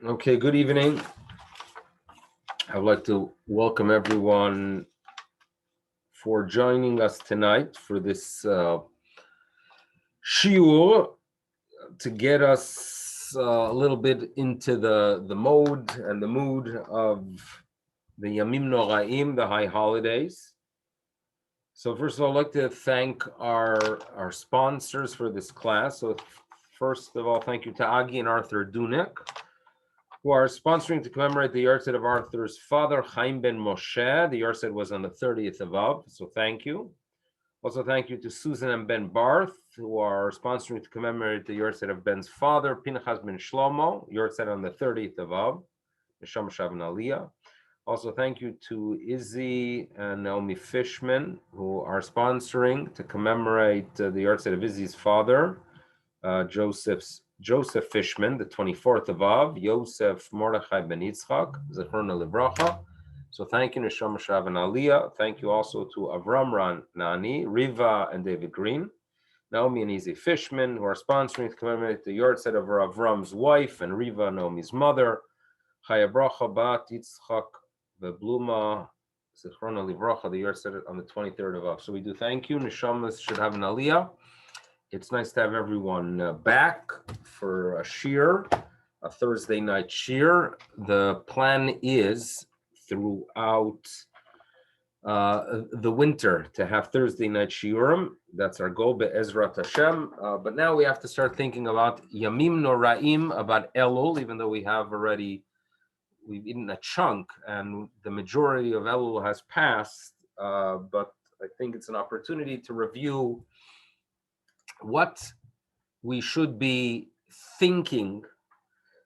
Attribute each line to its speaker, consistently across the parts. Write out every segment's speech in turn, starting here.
Speaker 1: Okay, good evening. I would like to welcome everyone for joining us tonight for this shiur to get us a little bit into the mode and the mood of the Yamim Noraim, the high holidays. So first of all, I'd like to thank our sponsors for this class. So first of all, thank you to Agi and Arthur Dunek, who are sponsoring to commemorate the yahrzeit of Arthur's father, Chaim ben Moshe. The yahrzeit was on the 30th of Av, so thank you. Also, thank you to Susan and Ben Barth, who are sponsoring to commemorate the yahrzeit of Ben's father, Pinchas ben Shlomo, yahrzeit on the 30th of Av, Neshama Shavin Aliyah. Also, thank you to Izzy and Naomi Fishman, who are sponsoring to commemorate the yahrzeit of Izzy's father, Joseph Fishman, the 24th of Av, Yosef Mordechai ben Yitzchak, Zechrona Livracha. So thank you, Neshama Shav and Aliyah. Thank you also to Avram Ran Nani, Riva, and David Green, Naomi and Izzy Fishman, who are sponsoring to commemorate the yahrzeit of Avram's wife and Riva, Naomi's mother, Chaya Bracha Bat Yitzchak Vebluma, Zechrona Livracha, the yahrzeit on the 23rd of Av. So we do thank you. Neshamas should have an Aliyah. It's nice to have everyone back for a shiur, a Thursday night shiur. The plan is throughout the winter to have Thursday night shiurim. That's our goal, be'ezrat Hashem. But now we have to start thinking about Yamim Noraim, about Elul, even though we've eaten a chunk and the majority of Elul has passed. But I think it's an opportunity to review what we should be thinking,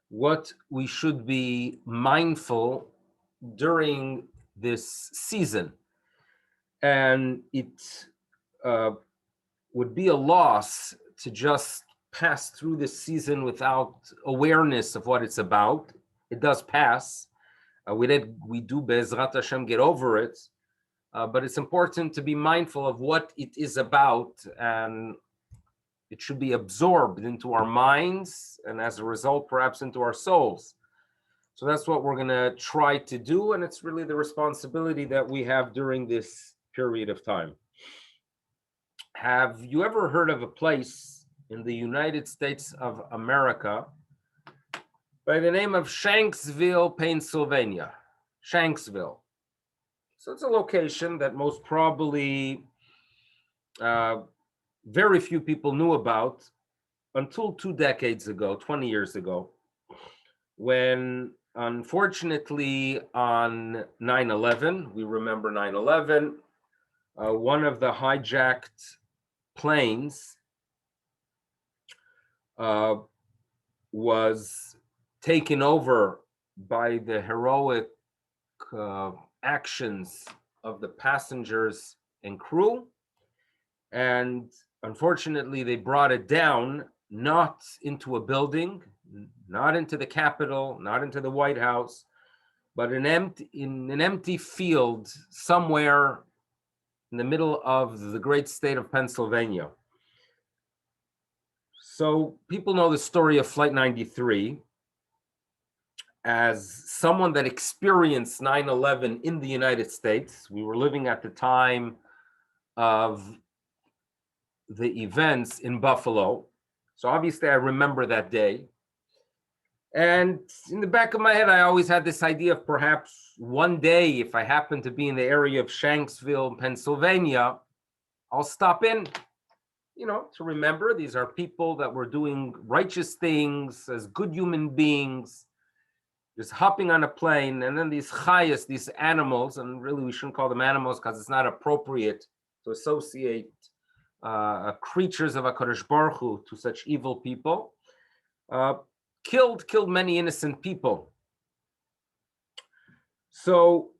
Speaker 1: what we should be mindful during this season. And it would be a loss to just pass through this season without awareness of what it's about. It does pass. We do Be'ezrat Hashem get over it, but it's important to be mindful of what it is about, and it should be absorbed into our minds and as a result, perhaps into our souls. So that's what we're going to try to do. And it's really the responsibility that we have during this period of time. Have you ever heard of a place in the United States of America by the name of Shanksville, Pennsylvania? Shanksville. So it's a location that most probably very few people knew about until 2 decades ago, 20 years ago, when unfortunately on 9/11, we remember 9/11, one of the hijacked planes was taken over by the heroic actions of the passengers and crew. And unfortunately, they brought it down, not into a building, not into the Capitol, not into the White House, but in an empty field somewhere in the middle of the great state of Pennsylvania. So people know the story of Flight 93 as someone that experienced 9/11 in the United States. We were living at the time of the events in Buffalo. So obviously I remember that day. And in the back of my head, I always had this idea of perhaps one day, if I happen to be in the area of Shanksville, Pennsylvania, I'll stop in, to remember these are people that were doing righteous things as good human beings, just hopping on a plane, and then these chayas, these animals, and really we shouldn't call them animals because it's not appropriate to associate creatures of HaKadosh Baruch Hu to such evil people, killed many innocent people. So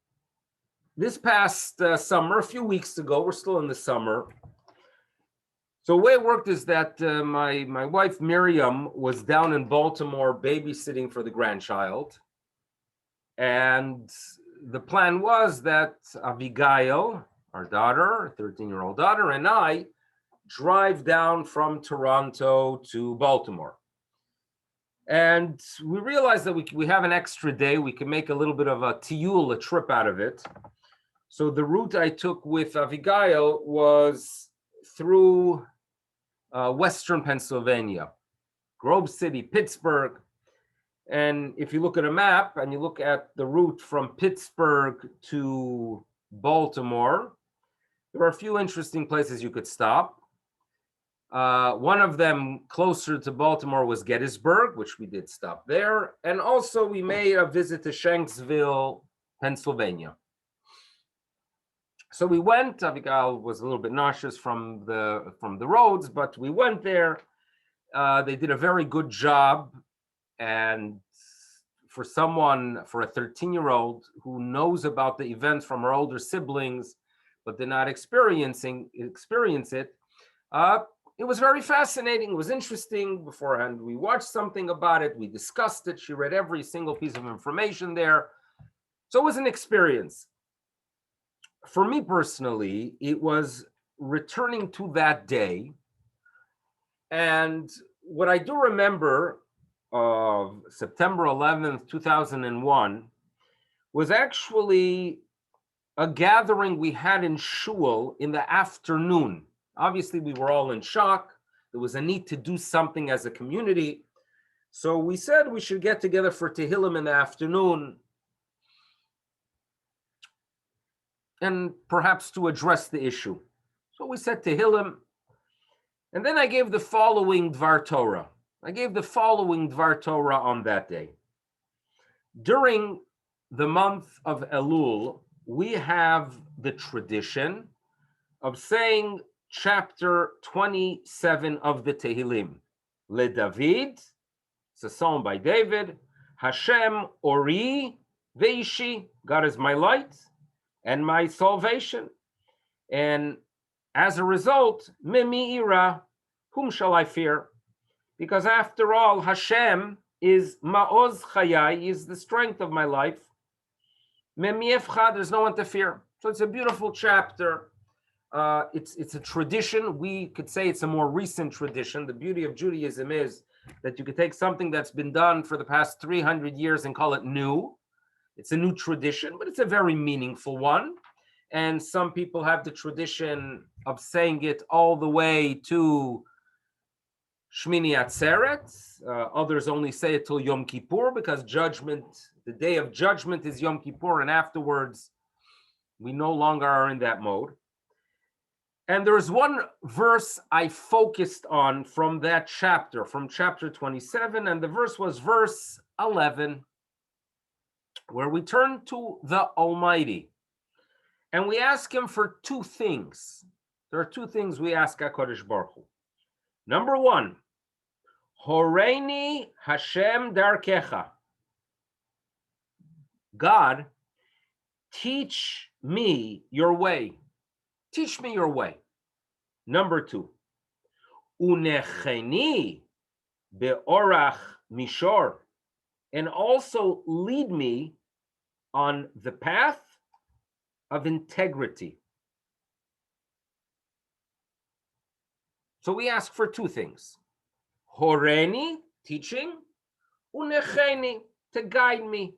Speaker 1: this past summer, a few weeks ago, we're still in the summer. So the way it worked is that my wife Miriam was down in Baltimore babysitting for the grandchild. And the plan was that Abigail, our daughter, 13-year-old daughter, and I drive down from Toronto to Baltimore. And we realized that we have an extra day. We can make a little bit of a tiyul, a trip out of it. So the route I took with Avigail was through Western Pennsylvania, Grove City, Pittsburgh. And if you look at a map and you look at the route from Pittsburgh to Baltimore, there are a few interesting places you could stop. One of them closer to Baltimore was Gettysburg, which we did stop there. And also we made a visit to Shanksville, Pennsylvania. So we went. Abigail was a little bit nauseous from the roads, but we went there. They did a very good job. And for a 13-year-old who knows about the events from her older siblings, but did not experience it, it was very fascinating. It was interesting. Beforehand, we watched something about it. We discussed it. She read every single piece of information there. So it was an experience. For me personally, it was returning to that day. And what I do remember of September 11th, 2001, was actually a gathering we had in shul in the afternoon. Obviously, we were all in shock. There was a need to do something as a community. So we said we should get together for Tehillim in the afternoon and perhaps to address the issue. So we said Tehillim. And then I gave the following Dvar Torah. I gave the following Dvar Torah on that day. During the month of Elul, we have the tradition of saying chapter 27 of the Tehillim. Le David, it's a song by David. Hashem Ori Veishi, God is my light and my salvation. And as a result, Mimi Ira, whom shall I fear? Because after all, Hashem is Ma'oz Chayai, is the strength of my life. Memi Efcha, there's no one to fear. So it's a beautiful chapter. It's a tradition. We could say it's a more recent tradition. The beauty of Judaism is that you could take something that's been done for the past 300 years and call it new. It's a new tradition, but it's a very meaningful one. And some people have the tradition of saying it all the way to Shmini Atzeret. Others only say it till Yom Kippur because the day of judgment is Yom Kippur, and afterwards we no longer are in that mode. And there's one verse I focused on from that chapter, from chapter 27, and the verse was verse 11, where we turn to the Almighty. And we ask him for two things. There are two things we ask HaKadosh Baruch Hu. Number one, Horeini Hashem Darkecha. God, teach me your way. Teach me your way. Number two, Unecheni be'orach mishor. And also lead me on the path of integrity. So we ask for two things. Horeni, teaching. Unecheni, to guide me.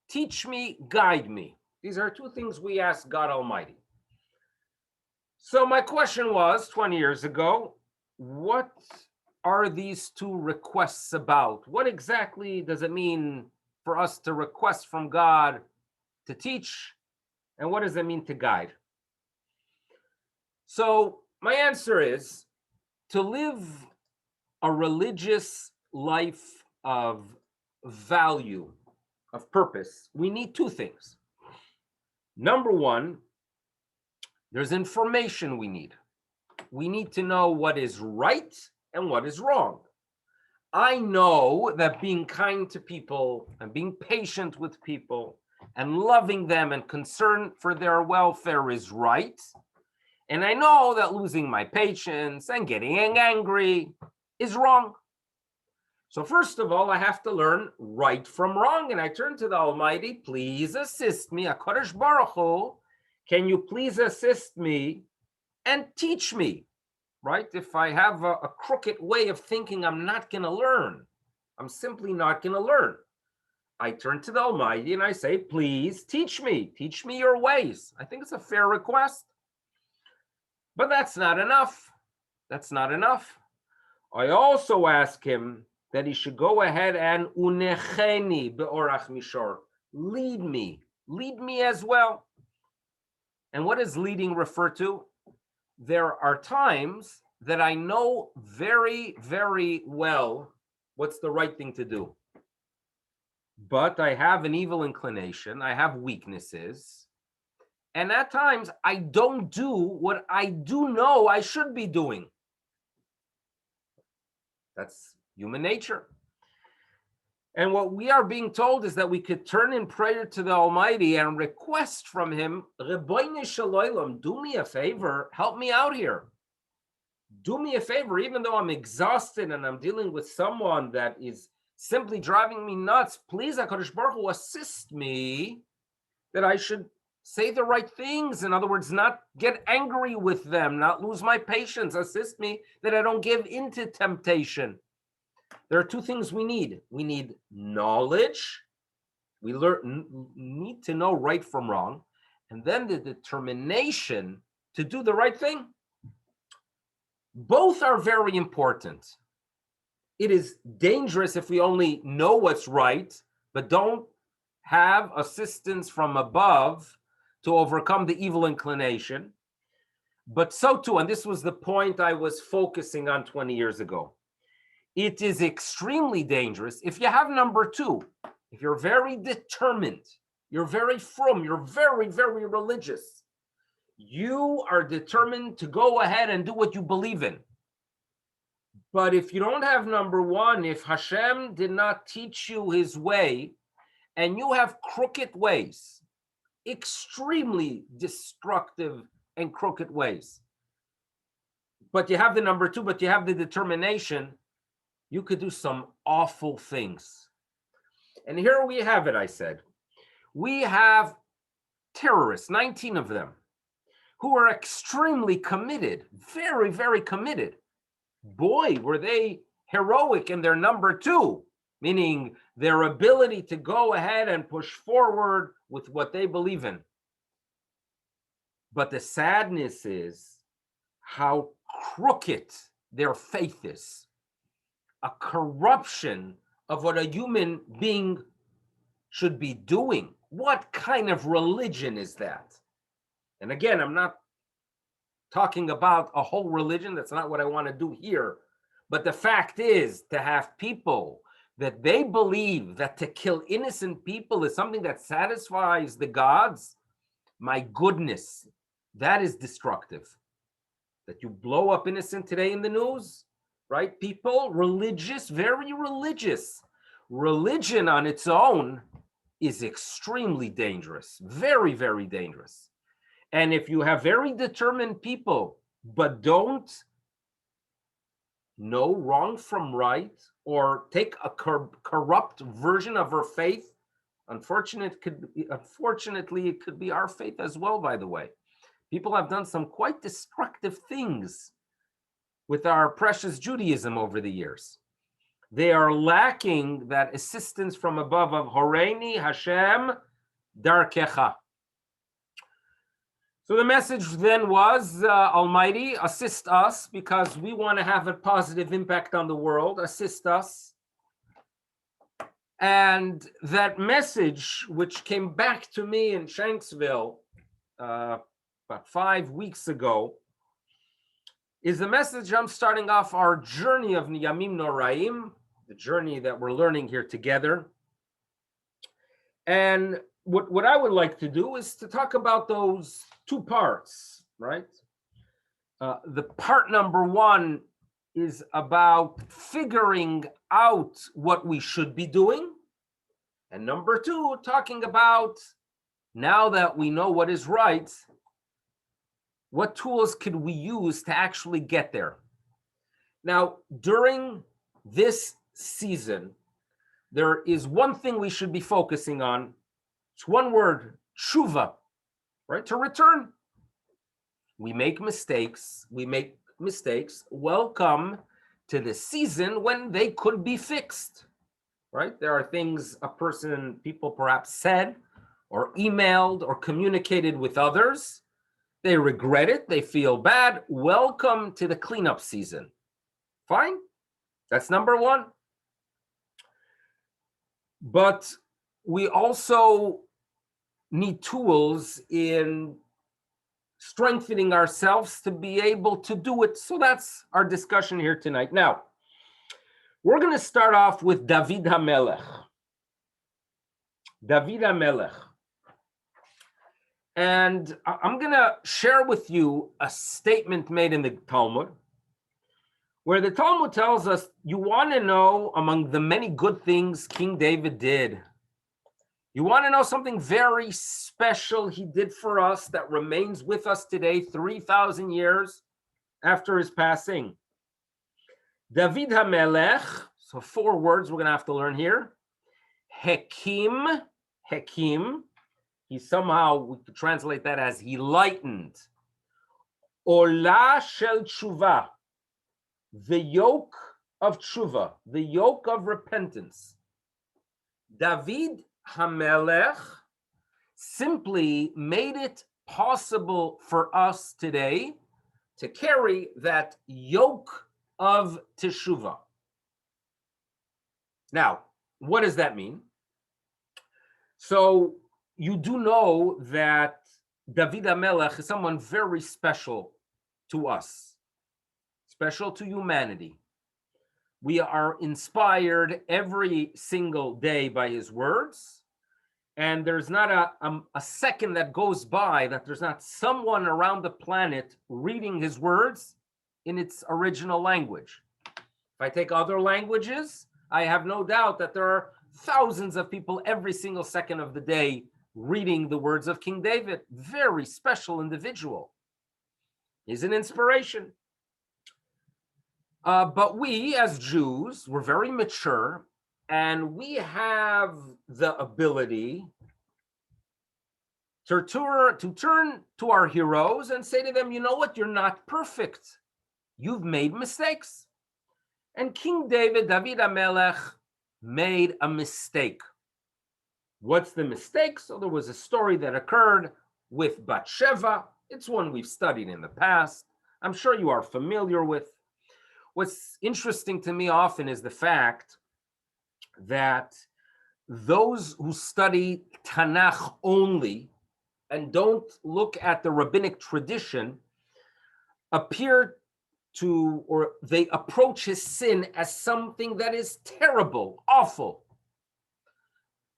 Speaker 1: Teach me, guide me. These are two things we ask God Almighty. So my question was, 20 years ago, what are these two requests about? What exactly does it mean for us to request from God to teach? And what does it mean to guide? So my answer is to live a religious life of value, of purpose, we need two things. Number one, there's information we need. We need to know what is right and what is wrong. I know that being kind to people and being patient with people and loving them and concern for their welfare is right. And I know that losing my patience and getting angry is wrong. So first of all, I have to learn right from wrong. And I turn to the Almighty, please assist me. HaKadosh Baruch Hu, can you please assist me and teach me, right? If I have a crooked way of thinking, I'm not going to learn. I'm simply not going to learn. I turn to the Almighty and I say, please teach me your ways. I think it's a fair request. But that's not enough. That's not enough. I also ask him that he should go ahead and unecheni beorach mishor, lead me as well. And what does leading refer to? There are times that I know very, very well what's the right thing to do. But I have an evil inclination, I have weaknesses, and at times I don't do what I do know I should be doing. That's human nature. And what we are being told is that we could turn in prayer to the Almighty and request from him, Rebbeinu Shalom, do me a favor, help me out here. Do me a favor, even though I'm exhausted and I'm dealing with someone that is simply driving me nuts. Please, HaKadosh Baruch Hu, assist me that I should say the right things. In other words, not get angry with them, not lose my patience. Assist me that I don't give into temptation. There are two things we need. We need knowledge. We need to know right from wrong. And then the determination to do the right thing. Both are very important. It is dangerous if we only know what's right, but don't have assistance from above to overcome the evil inclination. But so too, and this was the point I was focusing on 20 years ago, it is extremely dangerous if you have number two, if you're very determined, you're very frum, you're very, very religious, you are determined to go ahead and do what you believe in. But if you don't have number one, if Hashem did not teach you his way, and you have crooked ways, extremely destructive and crooked ways, but you have the number two, but you have the determination, you could do some awful things. And here we have it, I said. We have terrorists, 19 of them, who are extremely committed, very, very committed. Boy, were they heroic in their number two, meaning their ability to go ahead and push forward with what they believe in. But the sadness is how crooked their faith is. A corruption of what a human being should be doing. What kind of religion is that? And again, I'm not talking about a whole religion. That's not what I want to do here. But the fact is to have people that they believe that to kill innocent people is something that satisfies the gods. My goodness, that is destructive. That you blow up innocent today in the news, right? People, religious, very religious. Religion on its own is extremely dangerous, very, very dangerous. And if you have very determined people, but don't know wrong from right, or take a corrupt version of her faith, unfortunately, it could be our faith as well, by the way. People have done some quite destructive things with our precious Judaism over the years. They are lacking that assistance from above of Horeini Hashem Darkecha. So the message then was, Almighty, assist us because we want to have a positive impact on the world. Assist us. And that message, which came back to me in Shanksville about 5 weeks ago, is the message I'm starting off our journey of Yamim Noraim, the journey that we're learning here together. And what I would like to do is to talk about those two parts, right? The part number one is about figuring out what we should be doing. And number two, talking about, now that we know what is right, what tools could we use to actually get there? Now, during this season, there is one thing we should be focusing on. It's one word, tshuva, right? To return. We make mistakes. Welcome to the season when they could be fixed. right? There are things people perhaps said or emailed or communicated with others. They regret it. They feel bad. Welcome to the cleanup season. Fine. That's number one. But we also need tools in strengthening ourselves to be able to do it. So that's our discussion here tonight. Now, we're going to start off with David HaMelech. David HaMelech. And I'm going to share with you a statement made in the Talmud, where the Talmud tells us, you want to know among the many good things King David did, you want to know something very special he did for us that remains with us today, 3,000 years after his passing. David HaMelech, so 4 words we're going to have to learn here. Hekim, he somehow, we could translate that as he lightened. Ola shel tshuva, the yoke of tshuva, the yoke of repentance. David HaMelech simply made it possible for us today to carry that yoke of teshuvah. Now, what does that mean? So you do know that David HaMelech is someone very special to us, special to humanity. We are inspired every single day by his words, and there's not a second that goes by that there's not someone around the planet reading his words in its original language. If I take other languages, I have no doubt that there are thousands of people every single second of the day reading the words of King David. Very special individual. He's an inspiration. But we as Jews, we're very mature, and we have the ability to turn to our heroes and say to them, you know what, you're not perfect. You've made mistakes. And King David HaMelech, made a mistake. What's the mistake? So there was a story that occurred with Bathsheba. It's one we've studied in the past. I'm sure you are familiar with. What's interesting to me often is the fact that those who study Tanakh only and don't look at the rabbinic tradition they approach his sin as something that is terrible, awful.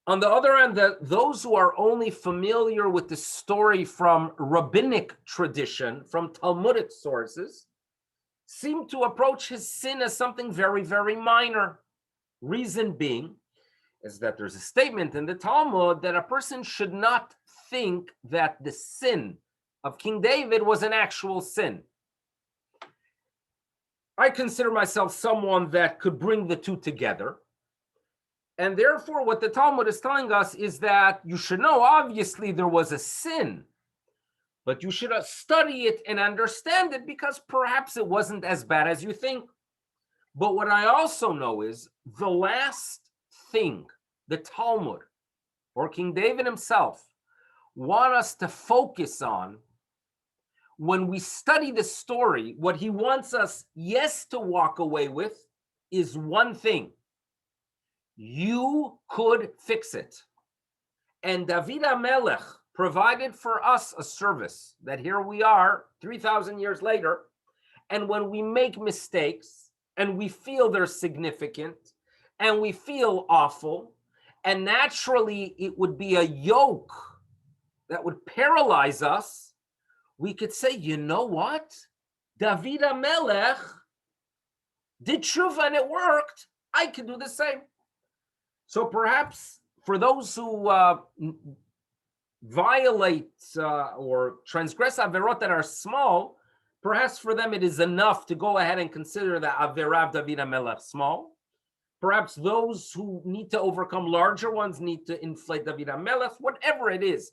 Speaker 1: On the other hand, those who are only familiar with the story from rabbinic tradition, from Talmudic sources, seem to approach his sin as something very, very minor. Reason being is that there's a statement in the Talmud that a person should not think that the sin of King David was an actual sin. I consider myself someone that could bring the two together. And therefore, what the Talmud is telling us is that you should know, obviously, there was a sin, but you should study it and understand it because perhaps it wasn't as bad as you think. But what I also know is the last thing the Talmud or King David himself want us to focus on when we study the story, what he wants us, yes, to walk away with is one thing. You could fix it. And David HaMelech provided for us a service that here we are 3,000 years later. And when we make mistakes and we feel they're significant and we feel awful, and naturally it would be a yoke that would paralyze us, we could say, you know what? David HaMelech did tshuva and it worked. I can do the same. So perhaps for those who violate or transgress averot that are small, perhaps for them it is enough to go ahead and consider the averah of David HaMelech small. Perhaps those who need to overcome larger ones need to inflate David HaMelech, whatever it is.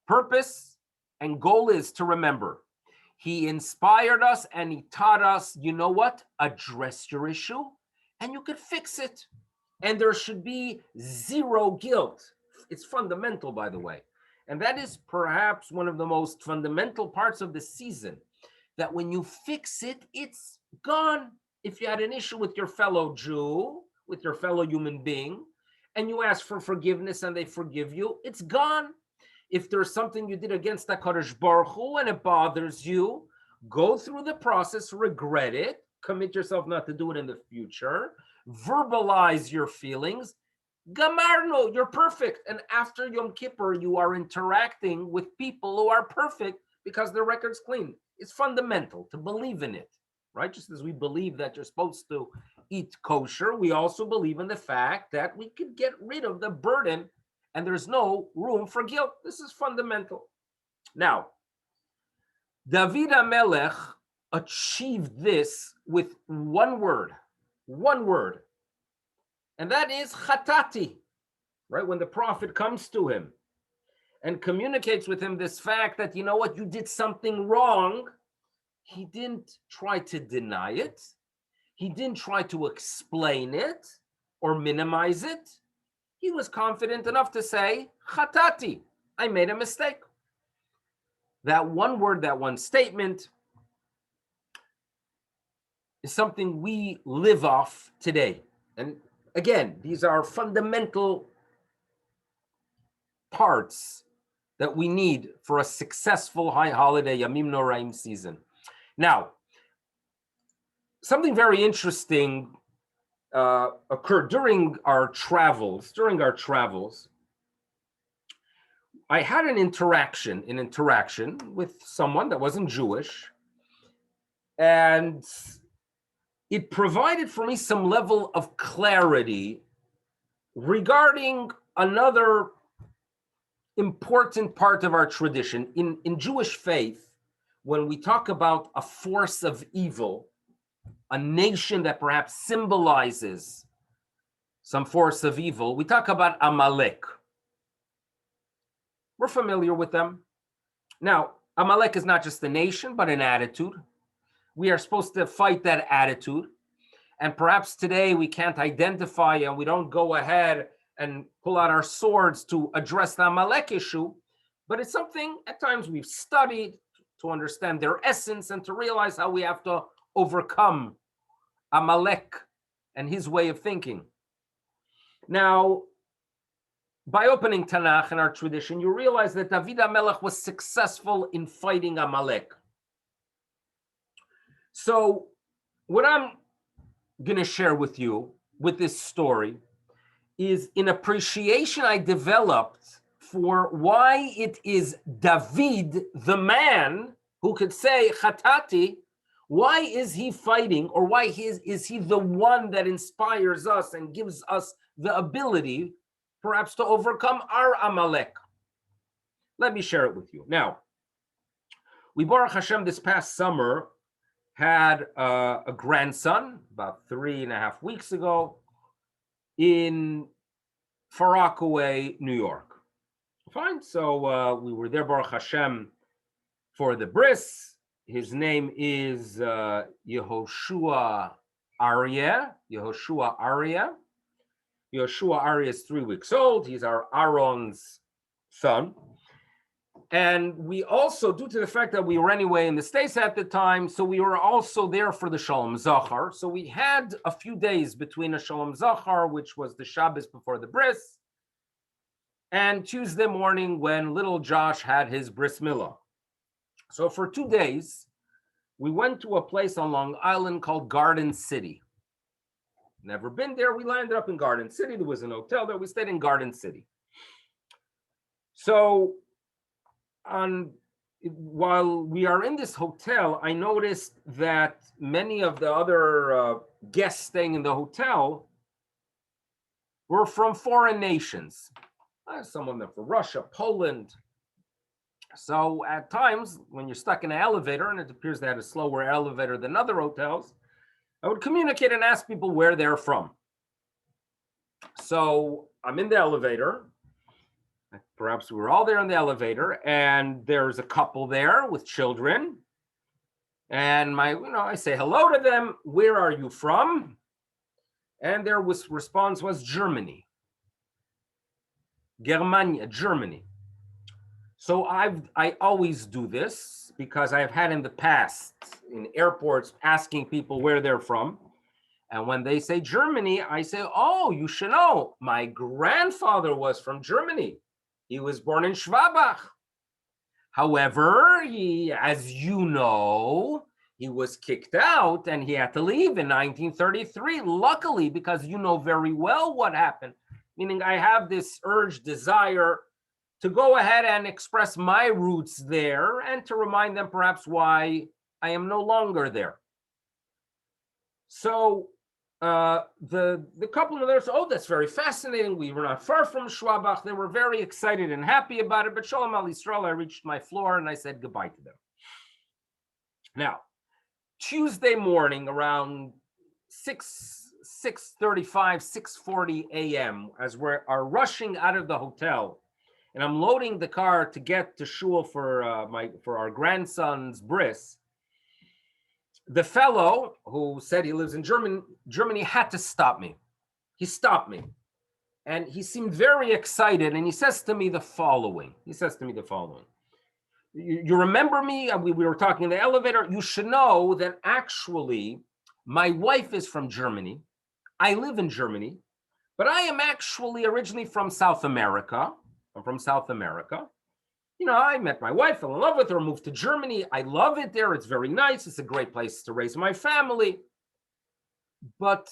Speaker 1: Purpose and goal is to remember, he inspired us and he taught us, you know what? Address your issue and you could fix it. And there should be zero guilt. It's fundamental, by the way. And that is perhaps one of the most fundamental parts of the season, that when you fix it, it's gone. If you had an issue with your fellow Jew, with your fellow human being, and you ask for forgiveness and they forgive you, it's gone. If there's something you did against HaKadosh Baruch Hu and it bothers you, go through the process, regret it, commit yourself not to do it in the future, verbalize your feelings. Gamarno, you're perfect. And after Yom Kippur, you are interacting with people who are perfect because their record's clean. It's fundamental to believe in it, right? Just as we believe that you're supposed to eat kosher, we also believe in the fact that we could get rid of the burden and there's no room for guilt. This is fundamental. Now, David HaMelech achieved this with one word, and that is chatati, right? When the prophet comes to him and communicates with him this fact that, you know what, you did something wrong, he didn't try to deny it. He didn't try to explain it or minimize it. He was confident enough to say, chatati, I made a mistake. That one word, that one statement is something we live off today. And again, these are fundamental parts that we need for a successful high holiday Yamim Noraim season. Now, something very interesting occurred during our travels. I had an interaction with someone that wasn't Jewish, and it provided for me some level of clarity regarding another important part of our tradition. In Jewish faith, when we talk about a force of evil, a nation that perhaps symbolizes some force of evil, we talk about Amalek. We're familiar with them. Now, Amalek is not just a nation, but an attitude. We are supposed to fight that attitude. And perhaps today we can't identify and we don't go ahead and pull out our swords to address the Amalek issue, but it's something at times we've studied to understand their essence and to realize how we have to overcome Amalek and his way of thinking. Now, by opening Tanakh in our tradition, you realize that David HaMelech was successful in fighting Amalek. So what I'm going to share with you with this story is an appreciation I developed for why it is David, the man who could say, Chatati, why is he fighting, or why is he the one that inspires us and gives us the ability perhaps to overcome our Amalek? Let me share it with you. Now, we, Baruch Hashem, this past summer had a grandson about 3.5 weeks ago in Far Rockaway, New York. Fine, so we were there, Baruch Hashem, for the bris. His name is Yehoshua Aryeh. Yehoshua Aryeh is 3 weeks old. He's our Aaron's son. And we also, due to the fact that we were anyway in the States at the time, so we were also there for the Shalom Zachar. So we had a few days between a Shalom Zachar, which was the Shabbos before the bris, and Tuesday morning when little Josh had his bris milah. So for 2 days, we went to a place on Long Island called Garden City. Never been there. We landed up in Garden City. There was an hotel there. We stayed in Garden City. So while we are in this hotel, I noticed that many of the other guests staying in the hotel were from foreign nations. Some of them from Russia, Poland. So at times, when you're stuck in an elevator, and it appears they had a slower elevator than other hotels, I would communicate and ask people where they're from. So I'm in the elevator. Perhaps we were all there in the elevator, and there's a couple there with children. And I say hello to them. Where are you from? And their response was Germany. Germania, Germany. So I always do this because I've had in the past in airports asking people where they're from. And when they say Germany, I say, oh, you should know, my grandfather was from Germany. He was born in Schwabach. However, as you know, he was kicked out and he had to leave in 1933, luckily, because you know very well what happened. Meaning I have this urge, desire to go ahead and express my roots there and to remind them perhaps why I am no longer there. So the couple of them said, oh, that's very fascinating. We were not far from Schwabach. They were very excited and happy about it. But Shalom Al Yisrael, I reached my floor and I said goodbye to them. Now, Tuesday morning around 6:35, 6:40 a.m., as we are rushing out of the hotel, and I'm loading the car to get to shul for our grandson's bris, the fellow who said he lives in Germany had to stop me. He stopped me. And he seemed very excited. And he says to me the following. You remember me? We were talking in the elevator. You should know that actually my wife is from Germany. I live in Germany. But I am actually originally from South America. I'm from South America. You know, I met my wife, fell in love with her, moved to Germany. I love it there. It's very nice. It's a great place to raise my family. But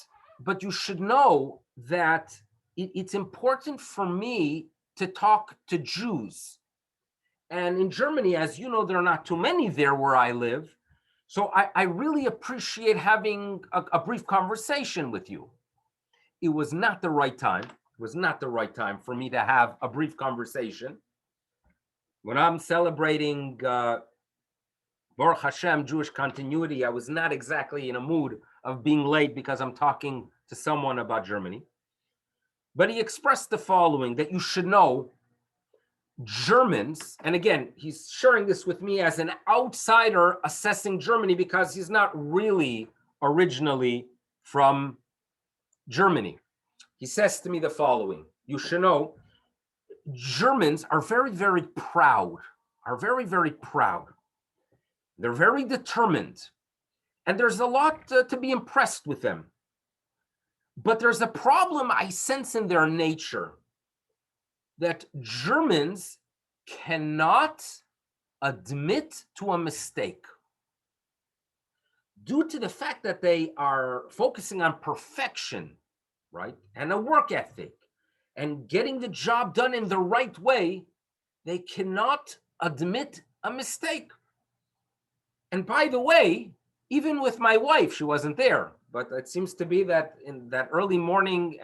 Speaker 1: you should know that it's important for me to talk to Jews. And in Germany, as you know, there are not too many there where I live. So I really appreciate having a brief conversation with you. It was not the right time. It was not the right time for me to have a brief conversation. When I'm celebrating Baruch Hashem, Jewish continuity, I was not exactly in a mood of being late because I'm talking to someone about Germany. But he expressed the following, that you should know Germans, and again, he's sharing this with me as an outsider assessing Germany because he's not really originally from Germany. He says to me the following, you should know Germans are very, very proud, They're very determined. And there's a lot to be impressed with them. But there's a problem I sense in their nature that Germans cannot admit to a mistake. Due to the fact that they are focusing on perfection, right? And a work ethic. And getting the job done in the right way, they cannot admit a mistake. And by the way, even with my wife, she wasn't there, but it seems to be that in that early morning,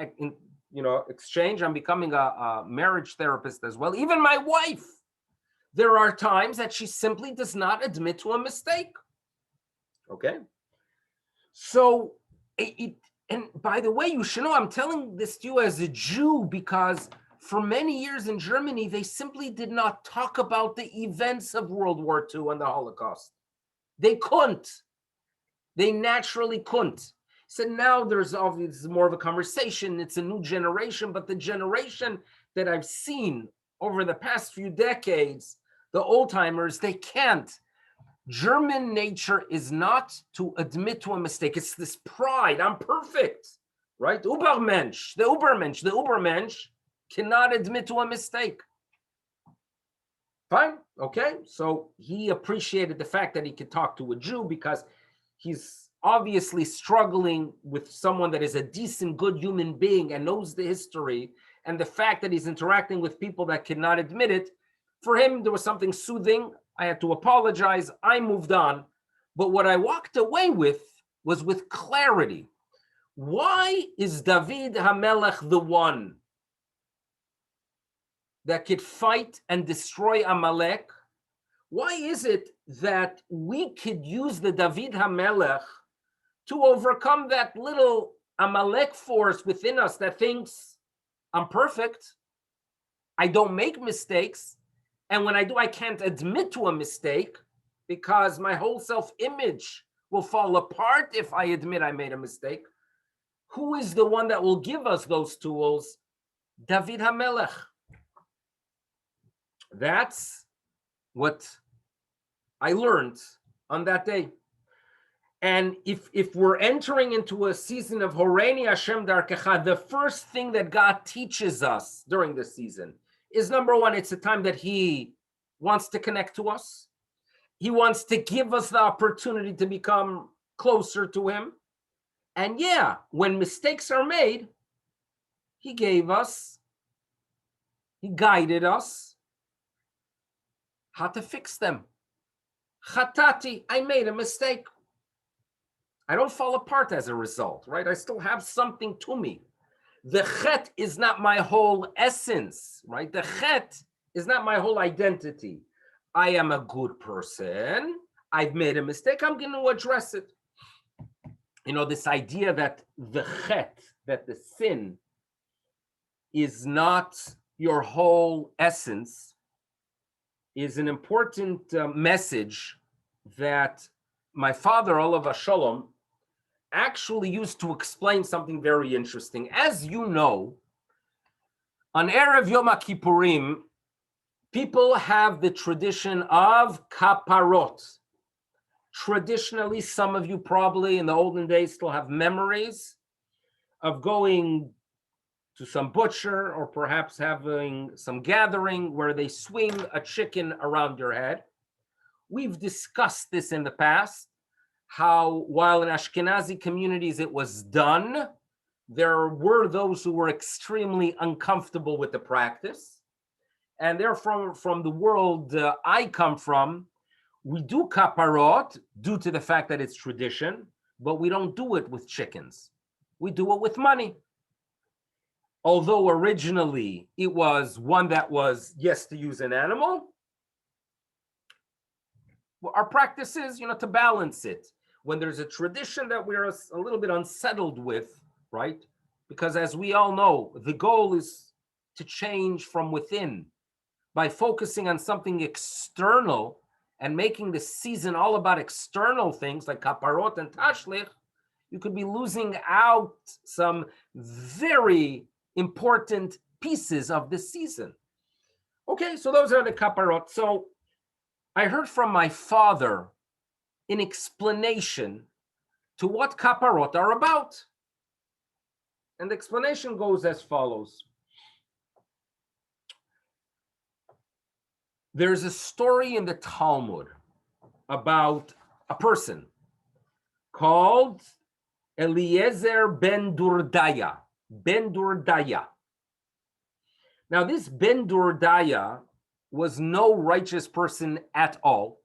Speaker 1: exchange, I'm becoming a marriage therapist as well. Even my wife, there are times that she simply does not admit to a mistake. Okay. So and by the way, you should know, I'm telling this to you as a Jew because for many years in Germany, they simply did not talk about the events of World War II and the Holocaust. They couldn't. They naturally couldn't. So now there's obviously more of a conversation. It's a new generation, but the generation that I've seen over the past few decades, the old timers, they can't. German nature is not to admit to a mistake. It's this pride. I'm perfect, right? The Ubermensch cannot admit to a mistake. Fine, okay. So he appreciated the fact that he could talk to a Jew because he's obviously struggling with someone that is a decent, good human being and knows the history, and the fact that he's interacting with people that cannot admit it. For him, there was something soothing. I had to apologize. I moved on. But what I walked away with was with clarity. Why is David HaMelech the one that could fight and destroy Amalek? Why is it that we could use the David HaMelech to overcome that little Amalek force within us that thinks, I'm perfect, I don't make mistakes, and when I do, I can't admit to a mistake because my whole self-image will fall apart if I admit I made a mistake. Who is the one that will give us those tools? David HaMelech. That's what I learned on that day. And if we're entering into a season of Horeini Hashem Darkecha, the first thing that God teaches us during this season is, number one, it's a time that He wants to connect to us. He wants to give us the opportunity to become closer to Him. And yeah, when mistakes are made, He gave us, He guided us how to fix them. Chatati, I made a mistake. I don't fall apart as a result, right? I still have something to me. The chet is not my whole essence, right? The chet is not my whole identity. I am a good person. I've made a mistake. I'm going to address it. You know, this idea that the chet, that the sin is not your whole essence, is an important message that my father, Olav Shalom, actually used to explain something very interesting. As you know, on Erev Yom Kippurim, people have the tradition of kaparot. Traditionally, some of you probably in the olden days still have memories of going to some butcher or perhaps having some gathering where they swing a chicken around your head. We've discussed this in the past, how while in Ashkenazi communities it was done, there were those who were extremely uncomfortable with the practice. And therefore, from the world I come from, we do kaparot due to the fact that it's tradition, but we don't do it with chickens. We do it with money. Although originally it was one that was, yes, to use an animal, our practice is, to balance it. When there's a tradition that we're a little bit unsettled with, right? Because as we all know, the goal is to change from within. By focusing on something external and making the season all about external things like kaparot and tashlich, you could be losing out some very important pieces of this season. Okay, so those are the kaparot. So I heard from my father an explanation to what kaparot are about. And the explanation goes as follows. There's a story in the Talmud about a person called Eliezer ben Durdaya. Ben Durdaya. Now, this Ben Durdaya was no righteous person at all,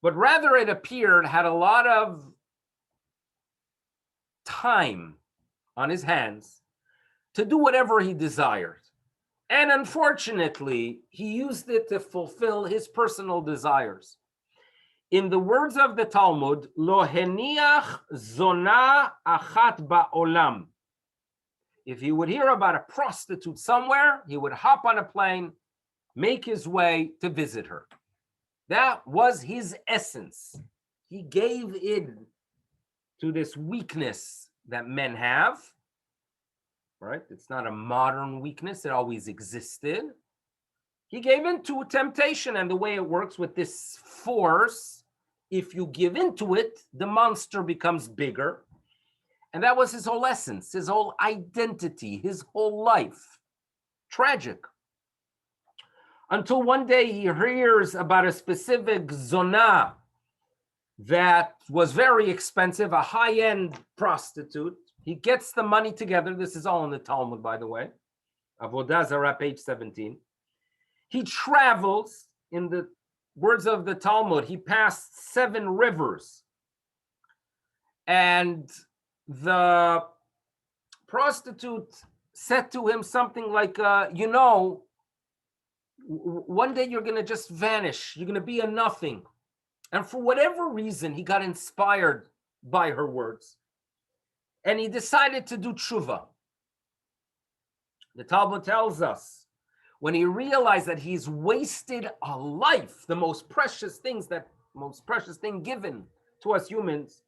Speaker 1: but rather it appeared had a lot of time on his hands to do whatever he desired. And unfortunately, he used it to fulfill his personal desires. In the words of the Talmud, lo heniach zona achat ba'olam. If he would hear about a prostitute somewhere, he would hop on a plane, make his way to visit her. That was his essence. He gave in to this weakness that men have. Right? It's not a modern weakness. It always existed. He gave in to temptation, and the way it works with this force, if you give into it, the monster becomes bigger. And that was his whole essence, his whole identity, his whole life. Tragic. Until one day he hears about a specific zona that was very expensive, a high-end prostitute. He gets the money together. This is all in the Talmud, by the way. Avodah Zarah, page 17. He travels, in the words of the Talmud, he passed 7 rivers. And the prostitute said to him something like, one day you're going to just vanish. You're going to be a nothing. And for whatever reason, he got inspired by her words. And he decided to do tshuva. The Talmud tells us, when he realized that he's wasted a life, the most precious thing given to us humans,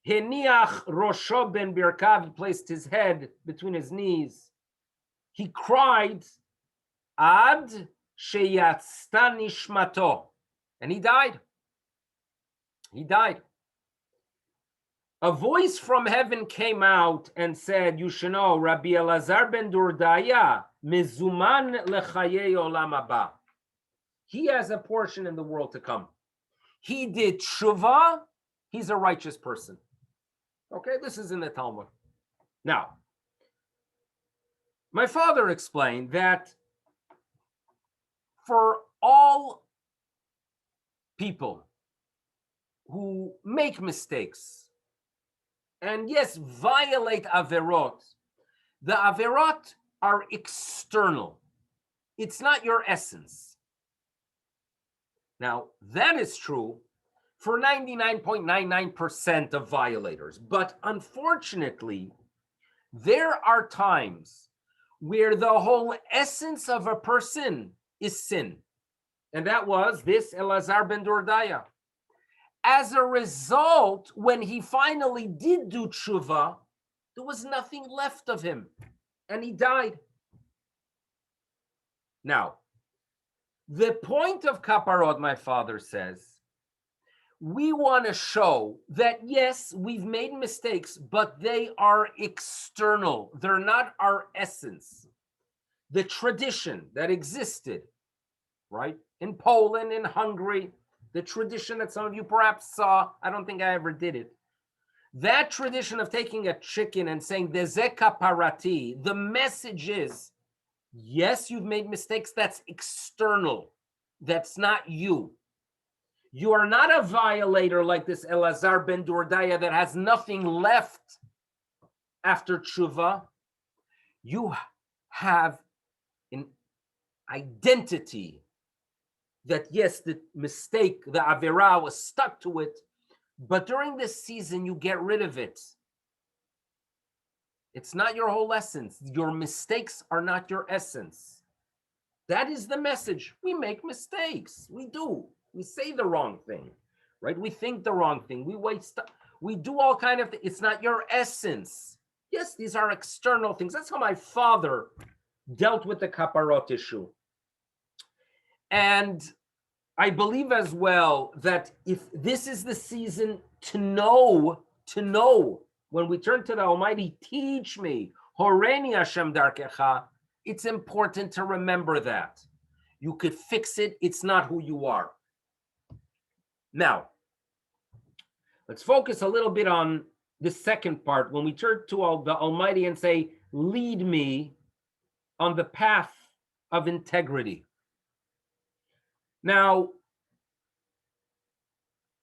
Speaker 1: Heniach rosho ben birkav, he placed his head between his knees. He cried, ad sheyatzta nishmato, and he died. He died. A voice from heaven came out and said, you should know, Rabbi Elazar ben Durdaya, mezuman lechaye olam haba. He has a portion in the world to come. He did tshuva, he's a righteous person. Okay, this is in the Talmud. Now, my father explained that for all people who make mistakes, and yes, violate averot, the averot are external. It's not your essence. Now, that is true for 99.99% of violators. But unfortunately, there are times where the whole essence of a person is sin. And that was this Elazar ben Durdaya. As a result, when he finally did do tshuva, there was nothing left of him, and he died. Now, the point of kaparot, my father says, we want to show that, yes, we've made mistakes, but they are external. They're not our essence. The tradition that existed, right, in Poland, in Hungary, the tradition that some of you perhaps saw, I don't think I ever did it. That tradition of taking a chicken and saying, Deze kaparati, the message is, yes, you've made mistakes. That's external. That's not you. You are not a violator like this Elazar ben Durdaya that has nothing left after tshuva. You have an identity that, yes, the mistake, the avera was stuck to it, but during this season, you get rid of it. It's not your whole essence. Your mistakes are not your essence. That is the message. We make mistakes. We do. We say the wrong thing, right? We think the wrong thing. We waste. We do all kind of things. It's not your essence. Yes, these are external things. That's how my father dealt with the kaparot issue. And I believe as well that if this is the season to know, when we turn to the Almighty, teach me, Horeni Hashem darkecha, it's important to remember that. You could fix it. It's not who you are. Now, let's focus a little bit on the second part. When we turn to the Almighty and say, lead me on the path of integrity. Now,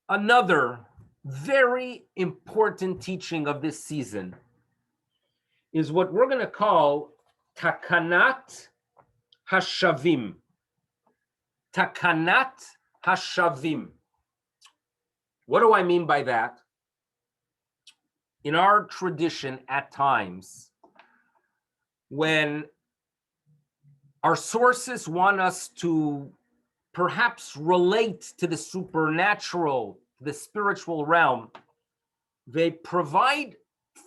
Speaker 1: another very important teaching of this season is what we're going to call Takanat Hashavim. Takanat Hashavim. What do I mean by that? In our tradition, at times, when our sources want us to perhaps relate to the supernatural, the spiritual realm, they provide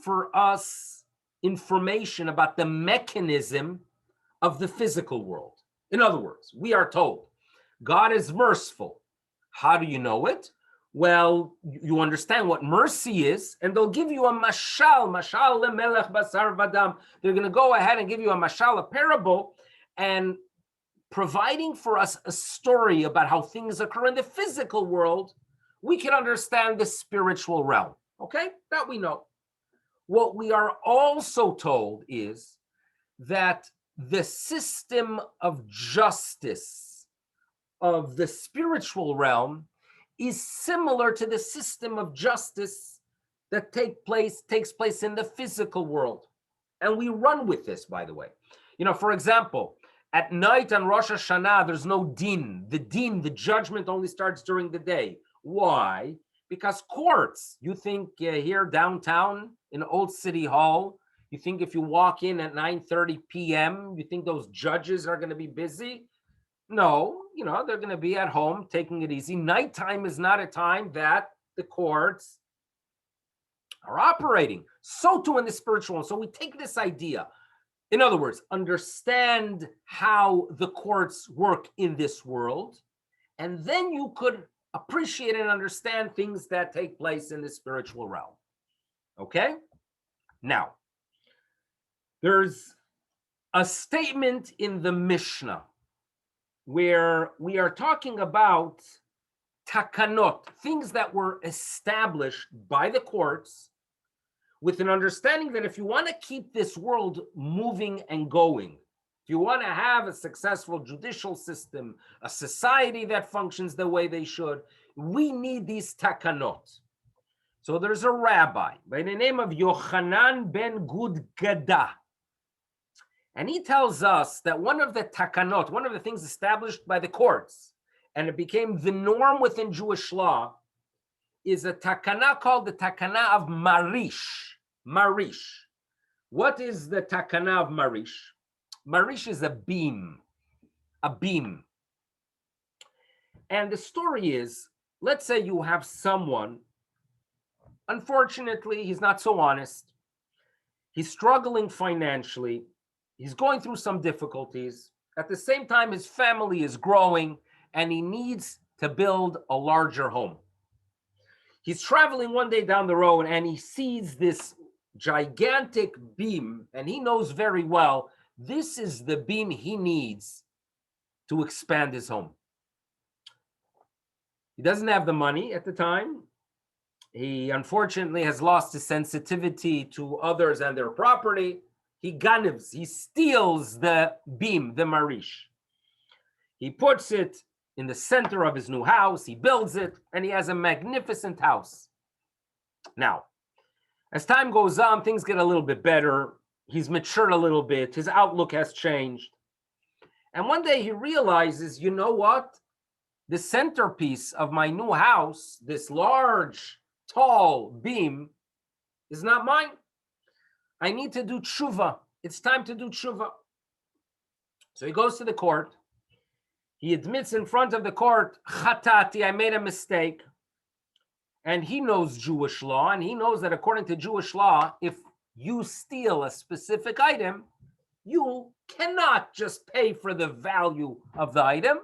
Speaker 1: for us information about the mechanism of the physical world. In other words, we are told God is merciful. How do you know it? Well, you understand what mercy is, and they'll give you a mashal lemelech basar vadam. They're going to go ahead and give you a mashal, a parable, and providing for us a story about how things occur in the physical world, we can understand the spiritual realm. Okay? That we know. What we are also told is that the system of justice of the spiritual realm is similar to the system of justice that takes place in the physical world. And we run with this, by the way. You know, for example, at night on Rosh Hashanah, there's no din. The judgment only starts during the day. Why? Because courts, you think here downtown in Old City Hall, you think if you walk in at 9:30 p.m., you think those judges are going to be busy? No, you know, they're going to be at home taking it easy. Nighttime is not a time that the courts are operating, so too in the spiritual world. So we take this idea, in other words, understand how the courts work in this world, and then you could appreciate and understand things that take place in the spiritual realm. Okay? Now, there's a statement in the Mishnah where we are talking about takanot, things that were established by the courts with an understanding that if you want to keep this world moving and going, if you want to have a successful judicial system, a society that functions the way they should, we need these takanot. So there's a rabbi by the name of Yochanan ben Gudgada, and he tells us that one of the takanot, one of the things established by the courts, and it became the norm within Jewish law, is a takana called the takana of Marish. Marish. What is the takana of Marish? Marish is a beam. A beam. And the story is, let's say you have someone, unfortunately, he's not so honest. He's struggling financially. He's going through some difficulties. At the same time, his family is growing and he needs to build a larger home. He's traveling one day down the road and he sees this gigantic beam, and he knows very well this is the beam he needs to expand his home. He doesn't have the money at the time. He unfortunately has lost his sensitivity to others and their property. He ganivs, he steals the beam, the marish. He puts it in the center of his new house, he builds it, and he has a magnificent house. Now, as time goes on, things get a little bit better. He's matured a little bit. His outlook has changed. And one day he realizes, you know what? The centerpiece of my new house, this large, tall beam, is not mine. I need to do tshuva. It's time to do tshuva. So he goes to the court. He admits in front of the court, Chatati, I made a mistake. And he knows Jewish law, and he knows that according to Jewish law, if you steal a specific item, you cannot just pay for the value of the item.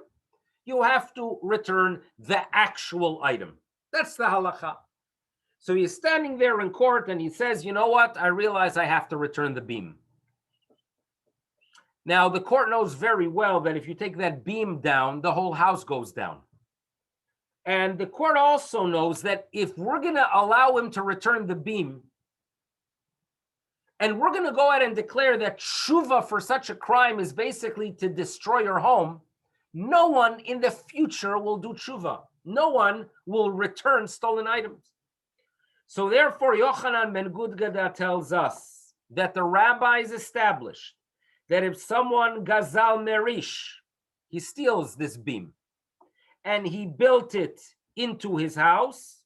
Speaker 1: You have to return the actual item. That's the halacha. So he's standing there in court and he says, you know what? I realize I have to return the beam. Now, the court knows very well that if you take that beam down, the whole house goes down. And the court also knows that if we're going to allow him to return the beam, and we're going to go ahead and declare that tshuva for such a crime is basically to destroy your home, no one in the future will do tshuva. No one will return stolen items. So therefore, Yochanan ben Gudgada tells us that the rabbis established that if someone gazal merish, he steals this beam, and he built it into his house,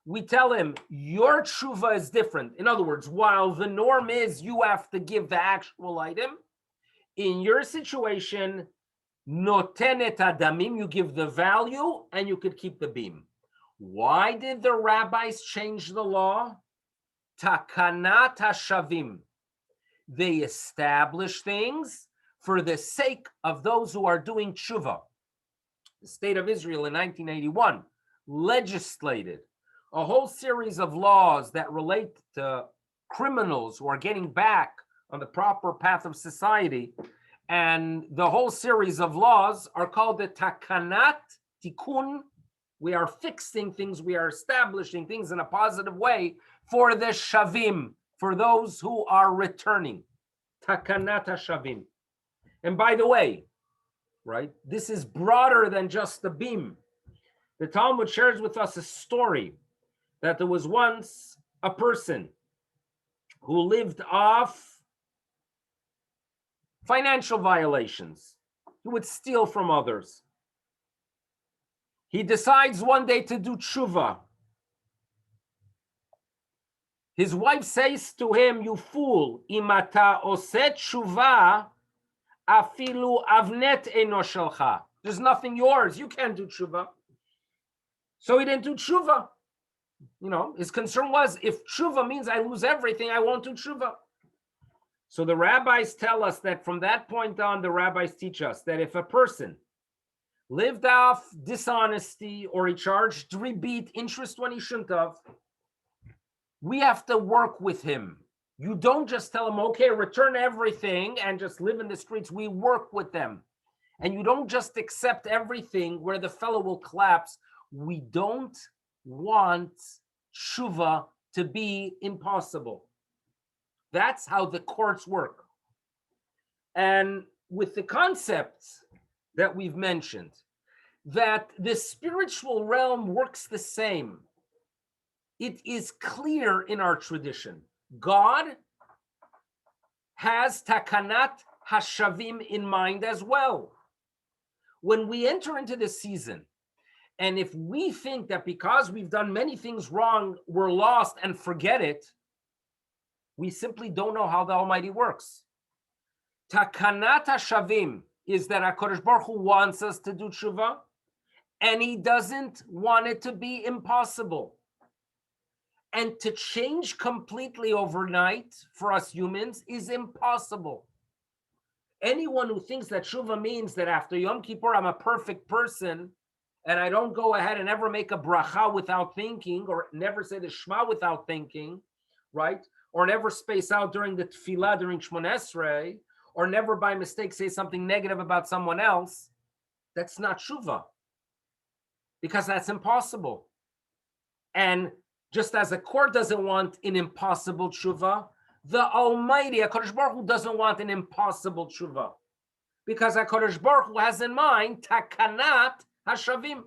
Speaker 1: we tell him, your tshuva is different. In other words, while the norm is you have to give the actual item, in your situation, notenet adamim, you give the value and you could keep the beam. Why did the rabbis change the law? Takanat hashavim. They establish things for the sake of those who are doing tshuva. The state of Israel in 1981 legislated a whole series of laws that relate to criminals who are getting back on the proper path of society. And the whole series of laws are called the Takanat Tikkun. We are fixing things, we are establishing things in a positive way for the Shavim, for those who are returning. Takanat Shavim. And by the way, right, this is broader than just the beam. The Talmud shares with us a story that there was once a person who lived off financial violations. He would steal from others. He decides one day to do tshuva. His wife says to him, you fool, imata oset tshuva, afilu avnet eno shelcha. There's nothing yours. You can't do tshuva. So he didn't do tshuva. His concern was, if tshuva means I lose everything, I won't do tshuva. So the rabbis tell us that from that point on, the rabbis teach us that if a person lived off dishonesty or he charged ribit, interest when he shouldn't have, we have to work with him. You don't just tell him, okay, return everything and just live in the streets. We work with them. And you don't just accept everything where the fellow will collapse. We don't want tshuva to be impossible. That's how the courts work. And with the concepts that we've mentioned, that the spiritual realm works the same. It is clear in our tradition. God has takanat hashavim in mind as well. When we enter into this season, and if we think that because we've done many things wrong, we're lost and forget it, we simply don't know how the Almighty works. Takanat hashavim is that HaKadosh Baruch Hu wants us to do tshuva, and he doesn't want it to be impossible. And to change completely overnight for us humans is impossible. Anyone who thinks that tshuva means that after Yom Kippur I'm a perfect person and I don't go ahead and ever make a bracha without thinking, or never say the Shema without thinking, right? Or never space out during the tefillah during Shmoneh Esrei, or never by mistake say something negative about someone else, that's not tshuva. Because that's impossible. And just as a court doesn't want an impossible tshuva, the Almighty, HaKadosh Baruch Hu, doesn't want an impossible tshuva. Because HaKadosh Baruch Hu has in mind takanat hashavim.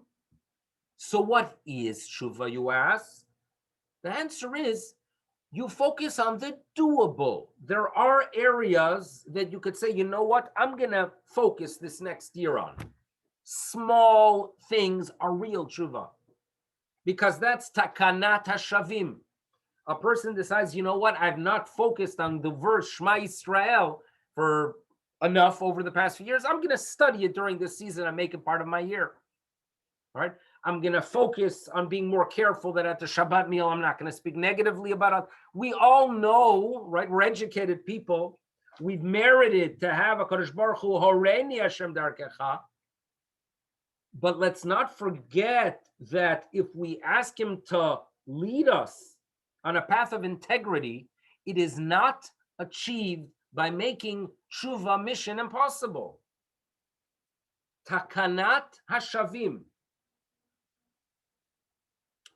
Speaker 1: So what is tshuva, you ask? The answer is, you focus on the doable. There are areas that you could say, you know what, I'm going to focus this next year on. Small things are real tshuva. Because that's takanat hashavim. A person decides, you know what, I've not focused on the verse Shema Yisrael for enough over the past few years. I'm going to study it during this season and make it part of my year. All right? I'm going to focus on being more careful that at the Shabbat meal, I'm not going to speak negatively about it. We all know, right? We're educated people. We've merited to have a Kadosh Baruch Hu, Horeini Hashem Darkecha. But let's not forget that if we ask him to lead us on a path of integrity, it is not achieved by making tshuva mission impossible. Takanat hashavim.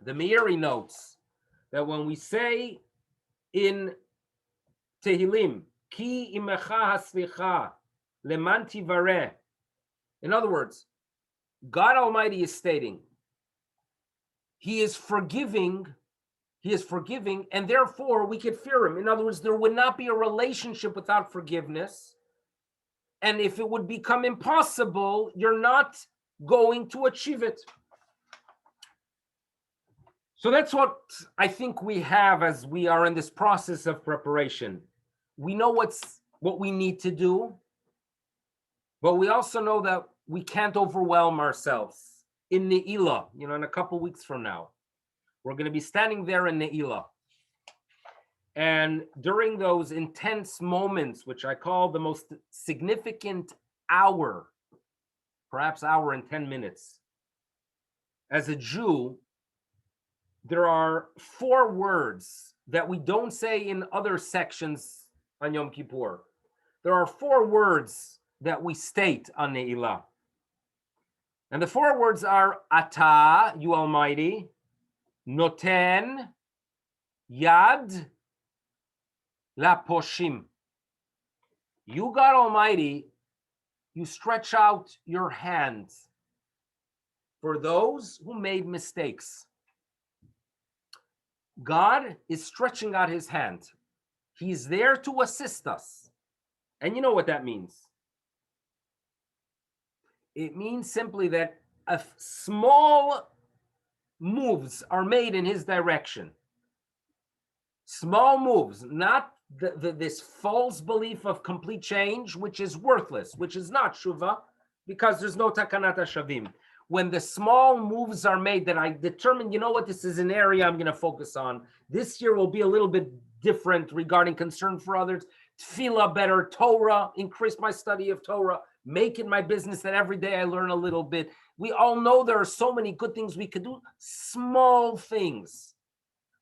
Speaker 1: The Meiri notes that when we say in Tehillim, Ki imecha haslicha leman tivareh, in other words, God Almighty is stating, He is forgiving, and therefore we could fear Him. In other words, there would not be a relationship without forgiveness. And if it would become impossible, you're not going to achieve it. So that's what I think we have as we are in this process of preparation. We know what we need to do, but we also know that we can't overwhelm ourselves. In Ne'ilah, in a couple weeks from now, we're going to be standing there in Ne'ilah. And during those intense moments, which I call the most significant hour, perhaps hour and 10 minutes, as a Jew, there are 4 words that we don't say in other sections on Yom Kippur. There are 4 words that we state on Ne'ilah. And the 4 words are Ata, you Almighty, Noten, Yad, Laposhim. You, God Almighty, you stretch out your hands for those who made mistakes. God is stretching out his hand. He's there to assist us. And you know what that means? It means simply that if small moves are made in his direction, small moves, not this false belief of complete change, which is worthless, which is not tshuva, because there's no takanat hashavim. when the small moves are made that I determine, you know what, this is an area I'm going to focus on. This year will be a little bit different regarding concern for others. Tefillah better, Torah, increase my study of Torah, make it my business that every day I learn a little bit. We all know there are so many good things we could do. Small things.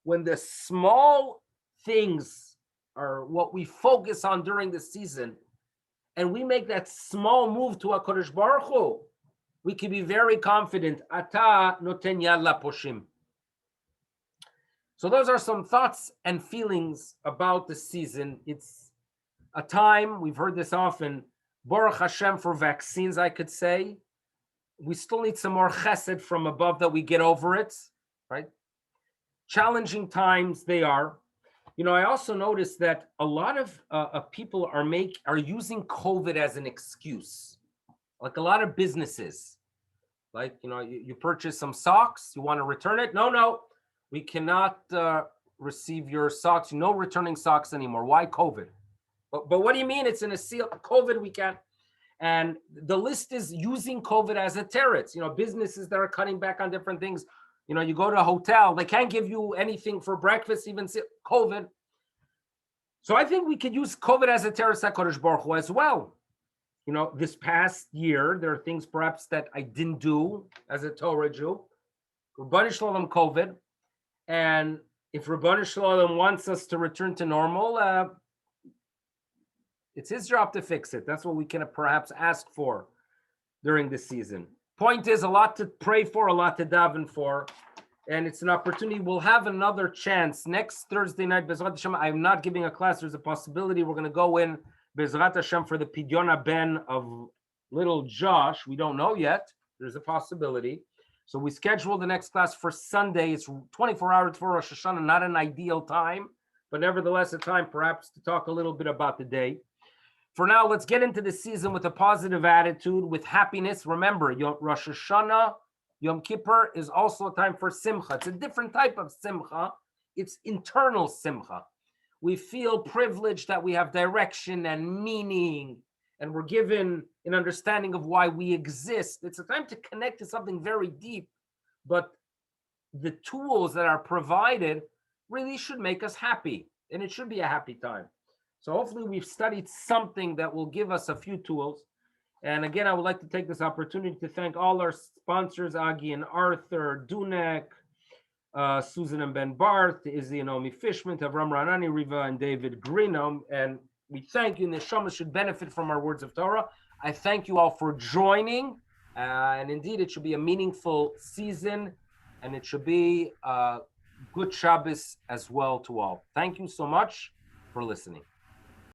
Speaker 1: When the small things are what we focus on during the season, and we make that small move to HaKadosh Baruch Hu, we can be very confident. Ata noten yad laposhim. So those are some thoughts and feelings about the season. It's a time, we've heard this often, Baruch Hashem for vaccines, I could say. We still need some more chesed from above that we get over it, right? Challenging times they are. You know, I also noticed that a lot of people are using COVID as an excuse. Like a lot of businesses, like, you know, you purchase some socks, you want to return it. No, we cannot receive your socks. No returning socks anymore. Why? COVID. But what do you mean? It's in a seal. COVID, we can't. And the list is using COVID as a terrorist. You know, businesses that are cutting back on different things. You know, you go to a hotel, they can't give you anything for breakfast, even COVID. So I think we could use COVID as a terrorist HaKadosh Baruch Hu as well. You know, this past year, there are things perhaps that I didn't do as a Torah Jew. Rabbanu Shalom COVID. And if Rabbanu Shalom wants us to return to normal, it's his job to fix it. That's what we can perhaps ask for during this season. Point is, a lot to pray for, a lot to daven for. And it's an opportunity. We'll have another chance next Thursday night. Bezrat Hashem, I'm not giving a class. There's a possibility we're going to go in Bezrat Hashem for the Pidyon Ben of little Josh. We don't know yet. There's a possibility. So we scheduled the next class for Sunday. It's 24 hours for Rosh Hashanah, not an ideal time, but nevertheless a time perhaps to talk a little bit about the day. For now, let's get into the season with a positive attitude, with happiness. Remember, Rosh Hashanah, Yom Kippur is also a time for simcha. It's a different type of simcha. It's internal simcha. We feel privileged that we have direction and meaning, and we're given an understanding of why we exist. It's a time to connect to something very deep, but the tools that are provided really should make us happy, and it should be a happy time. So hopefully we've studied something that will give us a few tools. And again, I would like to take this opportunity to thank all our sponsors, Agi and Arthur, Dunek, Susan and Ben Barth, Izzy and Omi Fishman, Avram Ranani, Riva and David Greenham. And we thank you, and the Neshama should benefit from our words of Torah. I thank you all for joining. And indeed, it should be a meaningful season, and it should be a good Shabbos as well to all. Thank you so much for listening.